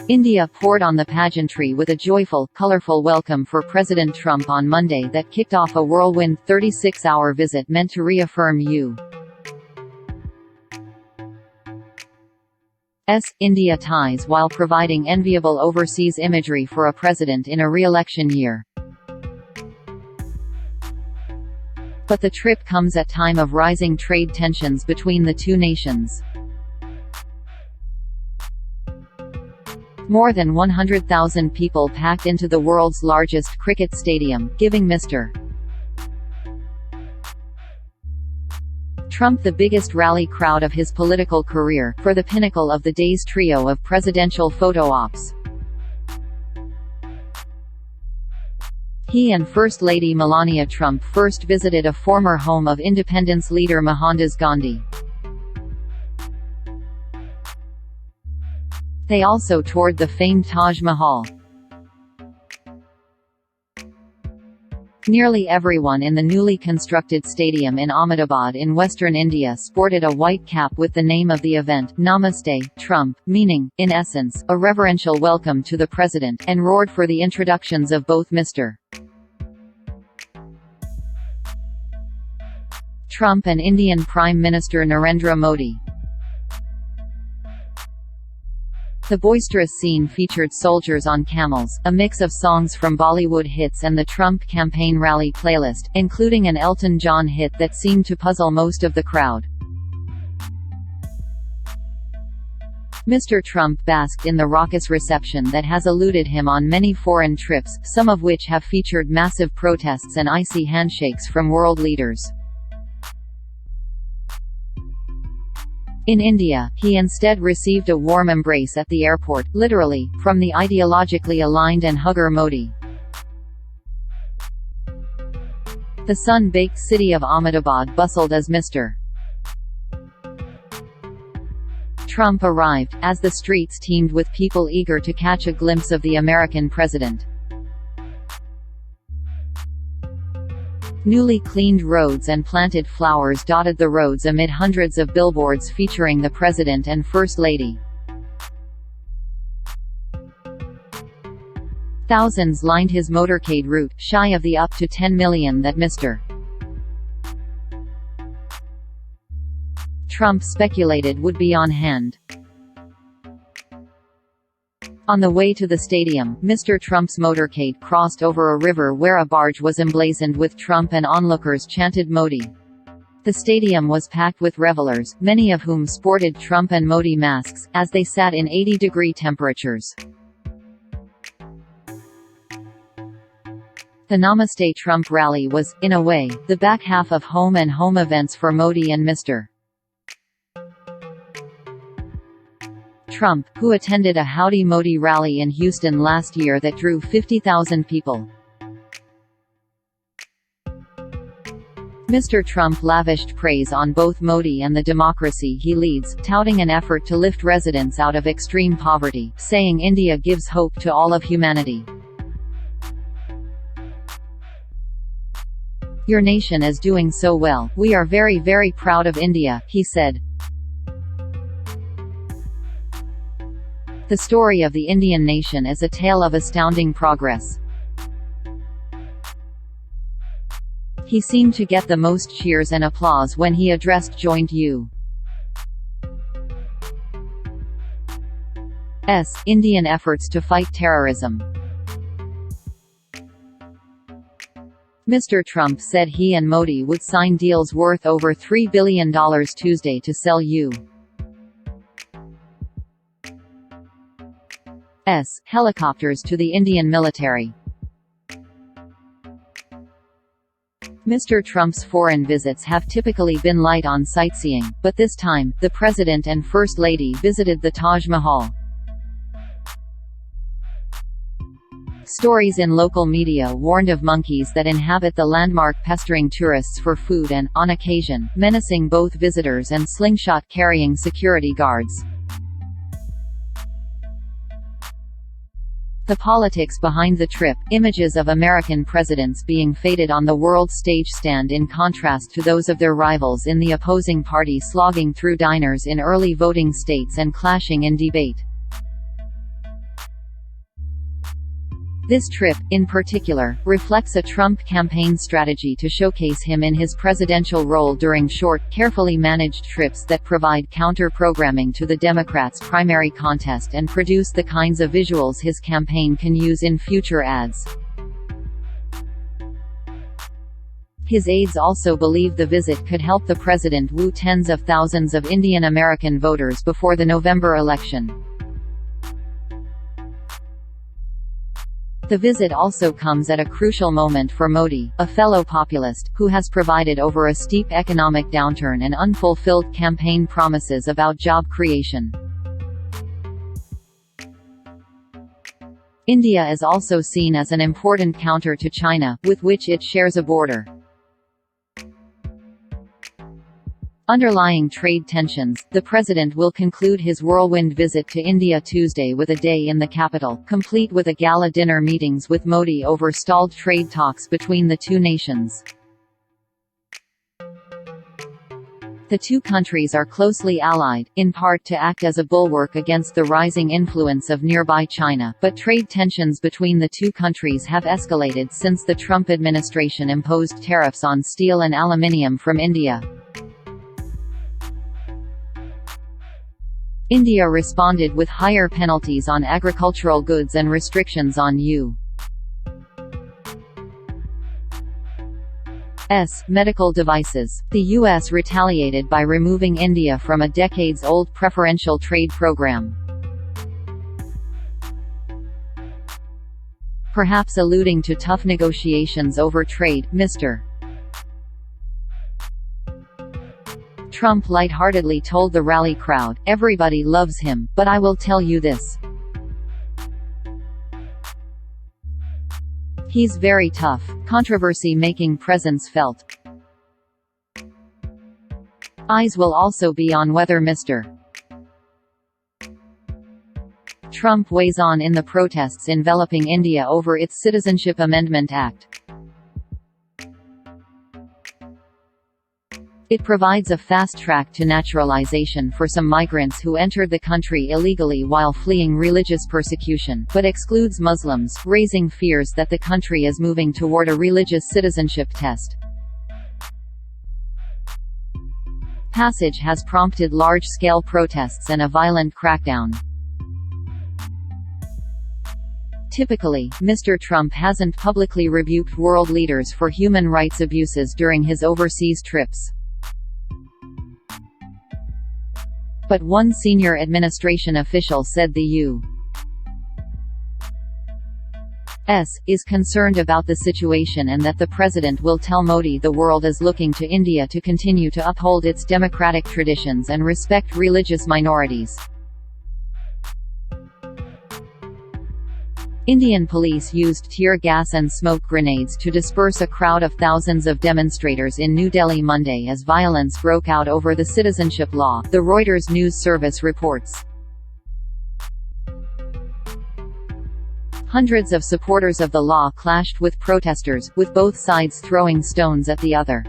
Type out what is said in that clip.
India poured on the pageantry with a joyful, colorful welcome for President Trump on Monday that kicked off a whirlwind 36-hour visit meant to reaffirm U.S. India ties while providing enviable overseas imagery for a president in a re-election year. But the trip comes at time of rising trade tensions between the two nations. More than 100,000 people packed into the world's largest cricket stadium, giving Mr. Trump the biggest rally crowd of his political career, for the pinnacle of the day's trio of presidential photo ops. He and First Lady Melania Trump first visited a former home of independence leader Mohandas Gandhi. They also toured the famed Taj Mahal. Nearly everyone in the newly constructed stadium in Ahmedabad in western India sported a white cap with the name of the event, Namaste, Trump, meaning, in essence, a reverential welcome to the president, and roared for the introductions of both Mr. Trump and Indian Prime Minister Narendra Modi. The boisterous scene featured soldiers on camels, a mix of songs from Bollywood hits and the Trump campaign rally playlist, including an Elton John hit that seemed to puzzle most of the crowd. Mr. Trump basked in the raucous reception that has eluded him on many foreign trips, some of which have featured massive protests and icy handshakes from world leaders. In India, he instead received a warm embrace at the airport, literally, from the ideologically aligned and hugger Modi. The sun-baked city of Ahmedabad bustled as Mr. Trump arrived, as the streets teemed with people eager to catch a glimpse of the American president. Newly cleaned roads and planted flowers dotted the roads amid hundreds of billboards featuring the President and First Lady. Thousands lined his motorcade route, shy of the up to 10 million that Mr. Trump speculated would be on hand. On the way to the stadium, Mr. Trump's motorcade crossed over a river where a barge was emblazoned with Trump and onlookers chanted Modi. The stadium was packed with revelers, many of whom sported Trump and Modi masks, as they sat in 80-degree temperatures. The Namaste Trump rally was, in a way, the back half of home and home events for Modi and Mr. Trump, who attended a Howdy Modi rally in Houston last year that drew 50,000 people. Mr. Trump lavished praise on both Modi and the democracy he leads, touting an effort to lift residents out of extreme poverty, saying India gives hope to all of humanity. "Your nation is doing so well, we are very, very proud of India," he said. The story of the Indian nation is a tale of astounding progress. He seemed to get the most cheers and applause when he addressed joint U.S. Indian efforts to fight terrorism. Mr. Trump said he and Modi would sign deals worth over $3 billion Tuesday to sell U.S. helicopters to the Indian military. Mr. Trump's foreign visits have typically been light on sightseeing, but this time, the President and First Lady visited the Taj Mahal. Stories in local media warned of monkeys that inhabit the landmark pestering tourists for food and, on occasion, menacing both visitors and slingshot-carrying security guards. The politics behind the trip, images of American presidents being feted on the world stage stand in contrast to those of their rivals in the opposing party slogging through diners in early voting states and clashing in debate. This trip, in particular, reflects a Trump campaign strategy to showcase him in his presidential role during short, carefully managed trips that provide counter-programming to the Democrats' primary contest and produce the kinds of visuals his campaign can use in future ads. His aides also believe the visit could help the president woo tens of thousands of Indian American voters before the November election. The visit also comes at a crucial moment for Modi, a fellow populist, who has provided over a steep economic downturn and unfulfilled campaign promises about job creation. India is also seen as an important counter to China, with which it shares a border. Underlying trade tensions, the president will conclude his whirlwind visit to India Tuesday with a day in the capital, complete with a gala dinner meetings with Modi over stalled trade talks between the two nations. The two countries are closely allied, in part to act as a bulwark against the rising influence of nearby China, but trade tensions between the two countries have escalated since the Trump administration imposed tariffs on steel and aluminium from India. India responded with higher penalties on agricultural goods and restrictions on U.S. medical devices. The U.S. retaliated by removing India from a decades-old preferential trade program. Perhaps alluding to tough negotiations over trade, Mr. Trump lightheartedly told the rally crowd, "Everybody loves him, but I will tell you this. He's very tough." Controversy making presence felt. Eyes will also be on whether Mr. Trump weighs on in the protests enveloping India over its Citizenship Amendment Act. It provides a fast track to naturalization for some migrants who entered the country illegally while fleeing religious persecution, but excludes Muslims, raising fears that the country is moving toward a religious citizenship test. Passage has prompted large-scale protests and a violent crackdown. Typically, Mr. Trump hasn't publicly rebuked world leaders for human rights abuses during his overseas trips. But one senior administration official said the U.S. is concerned about the situation and that the president will tell Modi the world is looking to India to continue to uphold its democratic traditions and respect religious minorities. Indian police used tear gas and smoke grenades to disperse a crowd of thousands of demonstrators in New Delhi Monday as violence broke out over the citizenship law, the Reuters news service reports. Hundreds of supporters of the law clashed with protesters, with both sides throwing stones at the other.